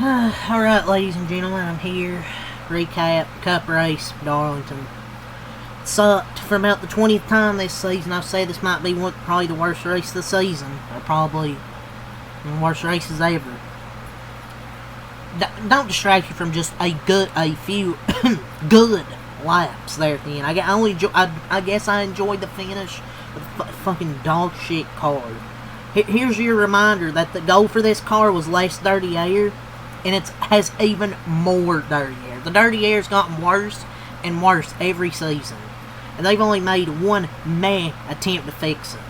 Alright, ladies and gentlemen, I'm here. Recap Cup race, Darlington. It sucked for about the 20th time this season. I've said this might be probably the worst race of the season, or probably one of the worst races ever. Don't distract you from just a few good laps there at the end. I guess I enjoyed the finish with a fucking dog shit car. Here's your reminder that the goal for this car was less dirty air, and it has even more dirty air. The dirty air's gotten worse and worse every season, and they've only made one attempt to fix it.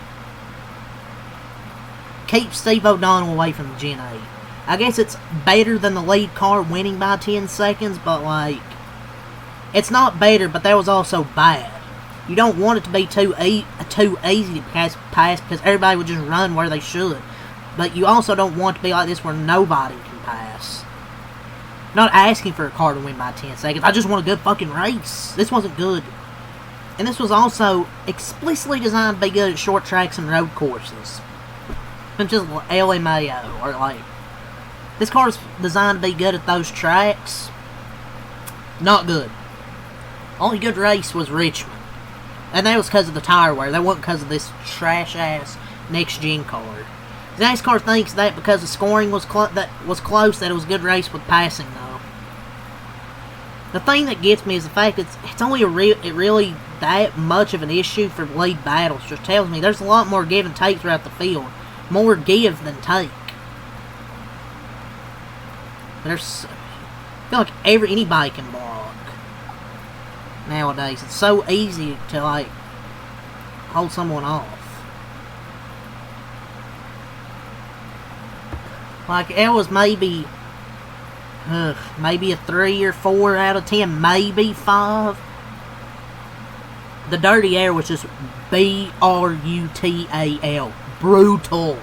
Keep Steve O'Donnell away from the Gen 8. I guess it's better than the lead car winning by 10 seconds, but like, it's not better, but that was also bad. You don't want it to be too easy to pass because everybody would just run where they should. But you also don't want it to be like this where nobody can pass. I'm not asking for a car to win by 10 seconds. I just want a good fucking race. This wasn't good. And this was also explicitly designed to be good at short tracks and road courses. Not just LMAO or like... This car is designed to be good at those tracks. Not good. Only good race was Richmond. And that was because of the tire wear. That wasn't because of this trash-ass next-gen car. The Nascar thinks that because the scoring was close, that it was a good race with passing, though. The thing that gets me is the fact that it's only really that much of an issue for lead battles. Just tells me there's a lot more give and take throughout the field. More give than take. I feel like anybody can block nowadays. It's so easy to like hold someone off. Like it was maybe a 3 or 4 out of 10, maybe 5. The dirty air was just brutal, brutal.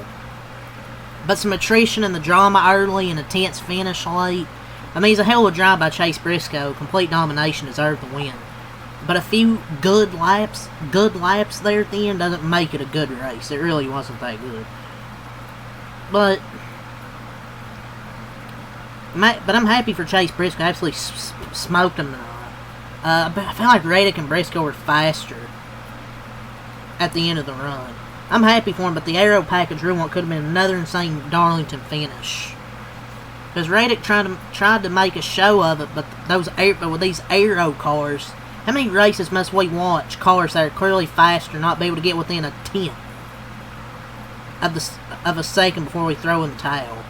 But some attrition and the drama early and a tense finish late. I mean, it's a hell of a drive by Chase Briscoe. Complete domination, deserved the win. But a few good laps there at the end doesn't make it a good race. It really wasn't that good. But I'm happy for Chase Briscoe. Absolutely smoked him tonight. But I feel like Reddick and Briscoe were faster at the end of the run. I'm happy for him, but the aero package really could have been another insane Darlington finish. Because Reddick tried to make a show of it, but with these aero cars, how many races must we watch cars that are clearly faster not be able to get within a tenth of a second before we throw in the towel?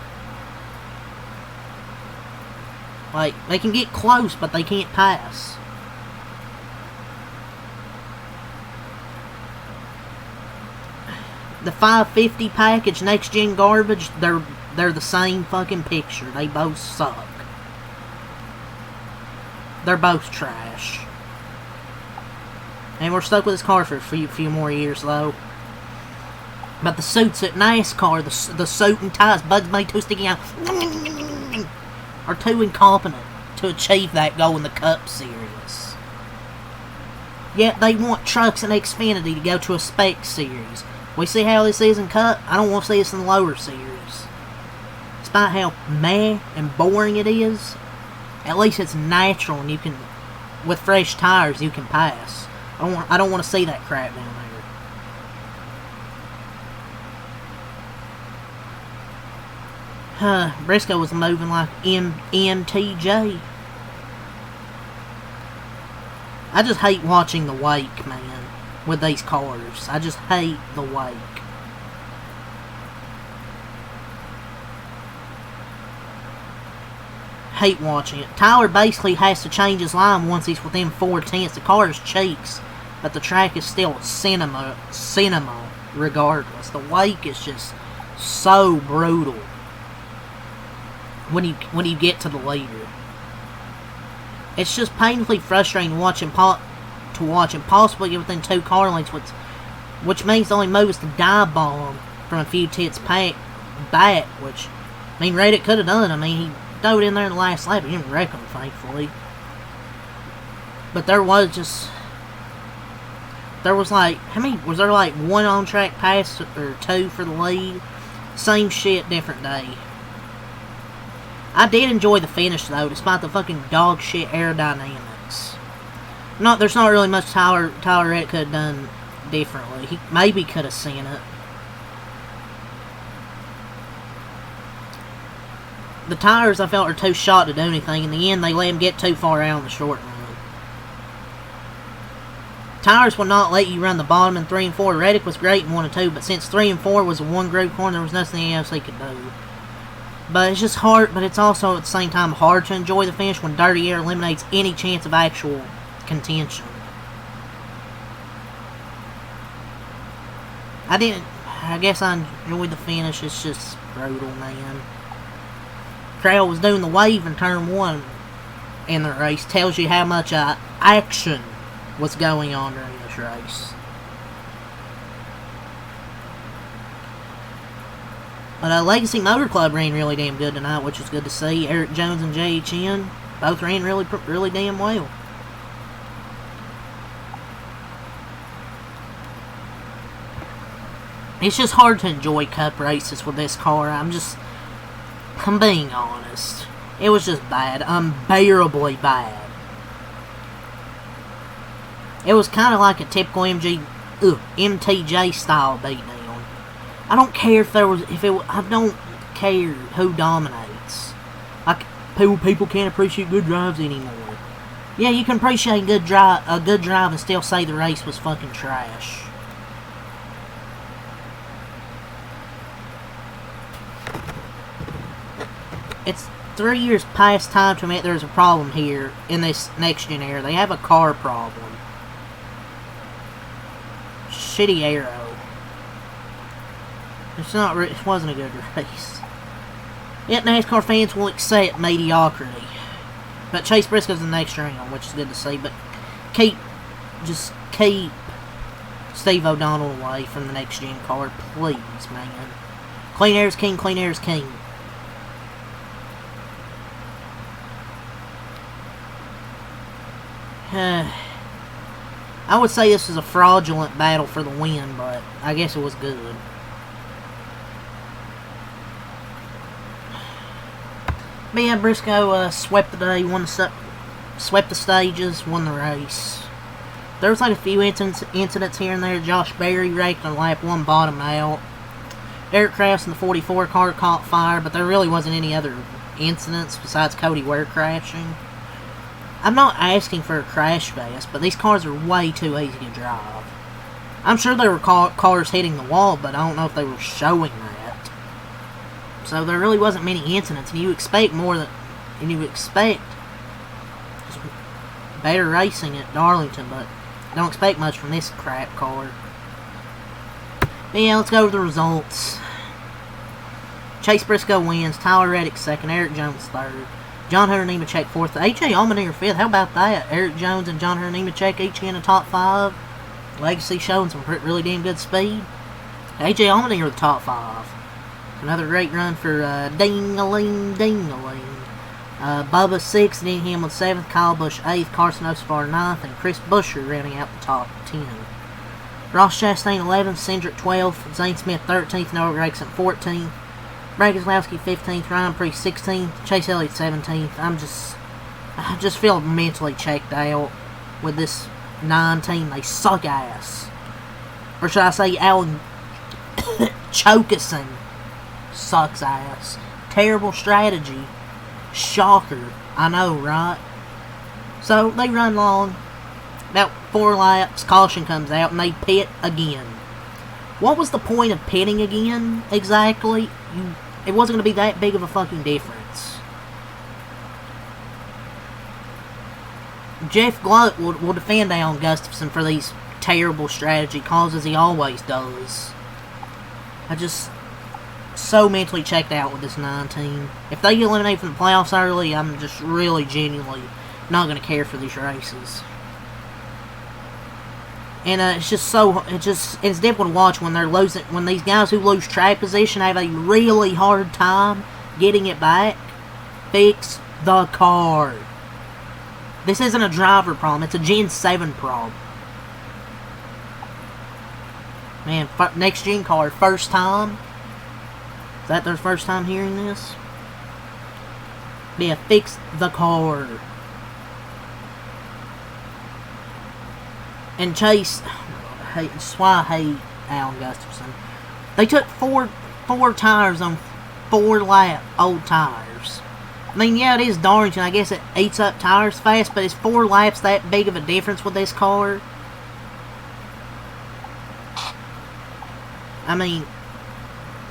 Like, they can get close, but they can't pass. The 550 package, next gen garbage, they're the same fucking picture. They both suck. They're both trash. And we're stuck with this car for a few more years, though. But the suits at NASCAR, the suit and ties, Bud's made too sticky out, are too incompetent to achieve that goal in the Cup Series. Yet they want trucks and Xfinity to go to a spec series. We see how this is in Cup. I don't want to see this in the lower series. Despite how meh and boring it is, at least it's natural and you can, with fresh tires, you can pass. I don't want to see that crap down there. Briscoe was moving like MTJ. I just hate watching the wake, man. With these cars. I just hate the wake. Hate watching it. Tyler basically has to change his line once he's within 4 tenths. The car is cheeks, but the track is still cinema regardless. The wake is just so brutal when you get to the leader. It's just painfully frustrating to watch and possibly get within 2 car lengths, which means the only move is to dive bomb from a few tenths back, which, I mean, Reddick could have done. I mean, he dove in there in the last lap. He didn't wreck him, thankfully. But there was like, how many, was there like 1 on-track pass or 2 for the lead? Same shit, different day. I did enjoy the finish, though, despite the fucking dog shit aerodynamics. There's not really much Tyler Reddick could have done differently. He maybe could have seen it. The tires, I felt, are too short to do anything. In the end, they let him get too far out on the short run. Tires will not let you run the bottom in 3 and 4. Reddick was great in 1 and 2, but since 3 and 4 was a one-group corner, there was nothing else he could do. But it's just hard, but it's also at the same time hard to enjoy the finish when dirty air eliminates any chance of actual contention. I guess I enjoyed the finish. It's just brutal, man. Crowd was doing the wave in turn 1 in the race. Tells you how much action was going on during this race. But Legacy Motor Club ran really damn good tonight, which was good to see. Eric Jones and JHN both ran really damn well. It's just hard to enjoy Cup races with this car. I'm being honest. It was just bad. Unbearably bad. It was kind of like a typical MTJ style beatdown. I don't care I don't care who dominates. Like, people can't appreciate good drives anymore. Yeah, you can appreciate a good drive and still say the race was fucking trash. It's 3 years past time to admit there's a problem here in this next-gen era. They have a car problem. Shitty aero. It wasn't a good race. Yet NASCAR fans will accept mediocrity. But Chase Briscoe's in the next round, which is good to see. But keep Steve O'Donnell away from the next-gen car, please, man. Clean air is king, clean air is king. I would say this was a fraudulent battle for the win, but I guess it was good. But yeah, Briscoe swept the day, swept the stages, won the race. There was like a few incidents here and there. Josh Berry wrecked on lap 1, bottom out. Derek Kraus in the 44 car caught fire, but there really wasn't any other incidents besides Cody Ware crashing. I'm not asking for a crash fest, but these cars are way too easy to drive. I'm sure there were cars hitting the wall, but I don't know if they were showing that. So there really wasn't many incidents, and you expect better racing at Darlington, but don't expect much from this crap car. But yeah, let's go over the results. Chase Briscoe wins, Tyler Reddick second, Eric Jones third. John Hunter Nemechek fourth. AJ Allmendinger fifth. How about that? Eric Jones and John Hunter Nemechek each in the top 5. Legacy showing some really damn good speed. AJ Allmendinger the top 5. Another great run for Ding-a-ling. Bubba 6th, Denny Hamlin 7th, Kyle Busch 8th, Carson Osbar 9th, and Chris Buescher rounding out the top 10. Ross Chastain 11th, Cindric 12th, Zane Smith 13th, Noah Gragson 14th. Brad Keselowski 15th, Ryan Preece 16th, Chase Elliott 17th. I just feel mentally checked out with this 9 team. They suck ass. Or should I say Alan Chokeson sucks ass. Terrible strategy. Shocker. I know, right? So they run long. About 4 laps, caution comes out, and they pit again. What was the point of pitting again, exactly? It wasn't going to be that big of a fucking difference. Jeff Gluck will defend Alan Gustafson for these terrible strategy calls, as he always does. I just so mentally checked out with this 9 team. If they get eliminated from the playoffs early, I'm just really genuinely not going to care for these races. And it's difficult to watch when they're losing, when these guys who lose track position have a really hard time getting it back. Fix the car. This isn't a driver problem, it's a Gen 7 problem. Man, next gen car, first time. Is that their first time hearing this? Yeah, fix the car. And Chase, that's why I hate Alan Gustafson. They took four tires on 4 lap old tires. I mean, yeah, it is Darlington. I guess it eats up tires fast, but is 4 laps that big of a difference with this car? I mean,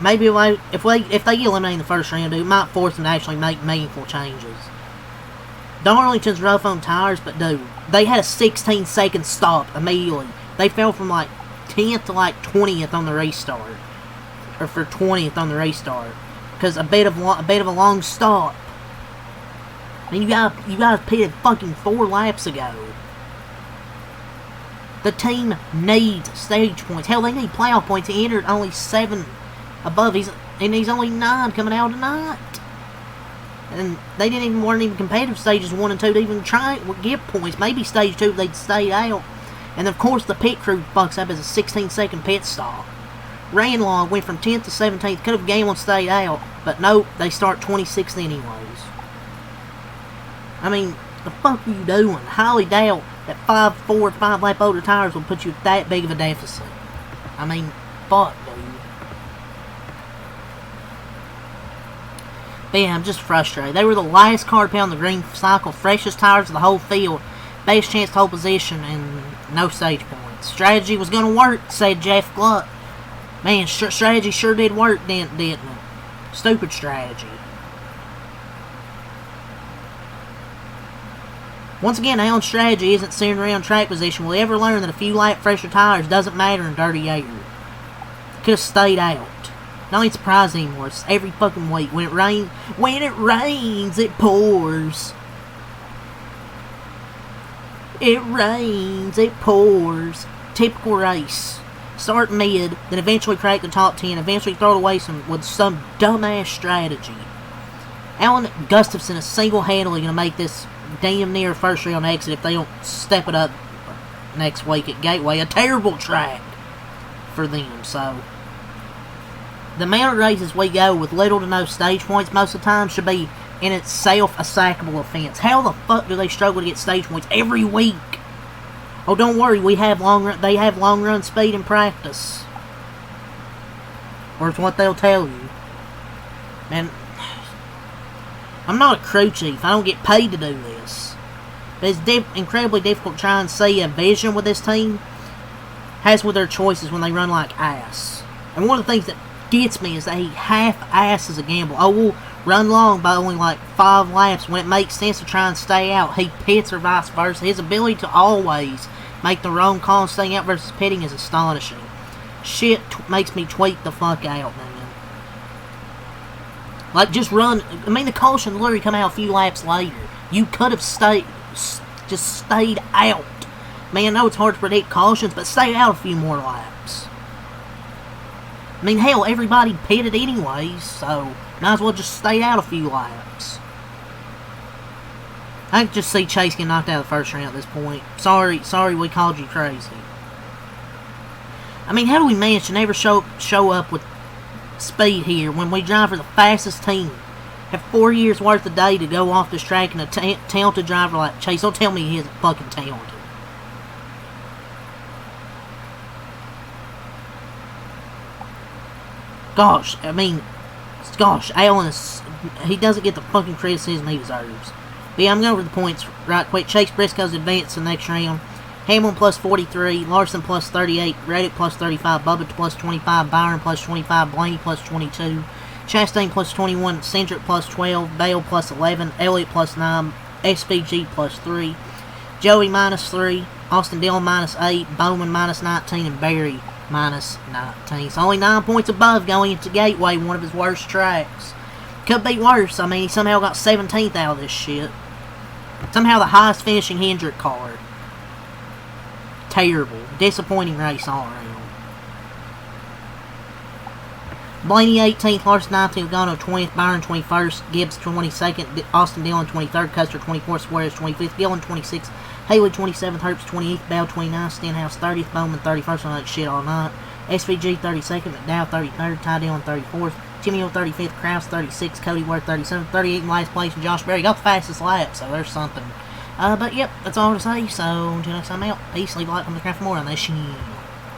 maybe if they get eliminated in the first round, it might force them to actually make meaningful changes. Darlington's rough on tires, but dude, they had a 16-second stop immediately. They fell from like 10th to like 20th on the restart, or for 20th on the restart, because a bit of a long stop. I mean, you guys pitted fucking 4 laps ago. The team needs stage points. Hell, they need playoff points. He entered only 7 above. He's only 9 coming out tonight. And they weren't even competitive stages 1 and 2 to even try to get points. Maybe stage 2 they'd stayed out. And of course the pit crew fucks up as a 16-second pit stop. Ranelong went from 10th to 17th. Could have game stayed out. But nope, they start 26th anyways. I mean, the fuck are you doing? Highly doubt that 5 lap older tires will put you at that big of a deficit. I mean, fuck, dude. But yeah, I'm just frustrated. They were the last car to pound the green cycle, freshest tires of the whole field, best chance to hold position, and no stage points. Strategy was going to work, said Jeff Gluck. Man, strategy sure did work, didn't it? Stupid strategy. Once again, Allen's strategy isn't centered around track position. Will he ever learn that a few lap fresher tires doesn't matter in dirty air? Could have stayed out. Not even surprised anymore. It's every fucking week. When it rains, it pours. It rains, it pours. Typical race. Start mid, then eventually crack the top 10, eventually throw it away with some dumbass strategy. Alan Gustafson is single-handedly going to make this damn near first round exit if they don't step it up next week at Gateway. A terrible track for them, so the amount of races we go with little to no stage points most of the time should be in itself a sackable offense. How the fuck do they struggle to get stage points every week? Oh, don't worry, they have long run speed in practice. Or it's what they'll tell you. Man, I'm not a crew chief. I don't get paid to do this. But it's incredibly difficult to try and see a vision with this team, as with their choices when they run like ass. And one of the things that gets me is that he half-asses a gamble. Oh, we'll run long by only like 5 laps when it makes sense to try and stay out. He pits or vice versa. His ability to always make the wrong call and staying out versus pitting is astonishing. Shit makes me tweet the fuck out, man. Like, just run. I mean, the caution literally come out a few laps later. You could have stayed out. Man, I know it's hard to predict cautions, but stay out a few more laps. I mean, hell, everybody pitted anyways, so might as well just stay out a few laps. I can just see Chase getting knocked out of the first round at this point. Sorry we called you crazy. I mean, how do we manage to never show up with speed here when we drive for the fastest team? Have 4 years worth of data to go off this track, and a talented driver like Chase. Don't tell me he isn't fucking talented. Gosh, Allen he doesn't get the fucking criticism he deserves. But yeah, I'm going over the points right quick. Chase Briscoe's advanced to the next round. Hamlin plus 43, Larson plus 38, Reddick plus 35, Bubba plus 25, Byron plus 25, Blaney plus 22, Chastain plus 21, Cindric plus 12, Bale plus 11, Elliott plus 9, SPG plus 3, Joey minus 3, Austin Dillon minus 8, Bowman minus 19, and Barry minus 19. It's only 9 points above going into Gateway, one of his worst tracks. Could be worse. I mean, he somehow got 17th out of this shit. Somehow the highest finishing Hendrick car. Terrible. Disappointing race all around. Blaney 18th, Larson 19th, Logano 20th, Byron 21st, Gibbs 22nd, Austin Dillon 23rd, Custer 24th, Suarez 25th, Gillen 26th, Haley 27th, Herbst 28th, Bell 29th, Stenhouse 30th, Bowman 31st on that shit all night, SVG 32nd, McDowell 33rd, Ty Dillon 34th, Jimmy Hill 35th, Krause 36, Cody Worth 37, 38 in last place, and Josh Berry got the fastest lap, so there's something. But yep, that's all to say, so until next time out, peace, leave a like, comment, subscribe for more on this shit.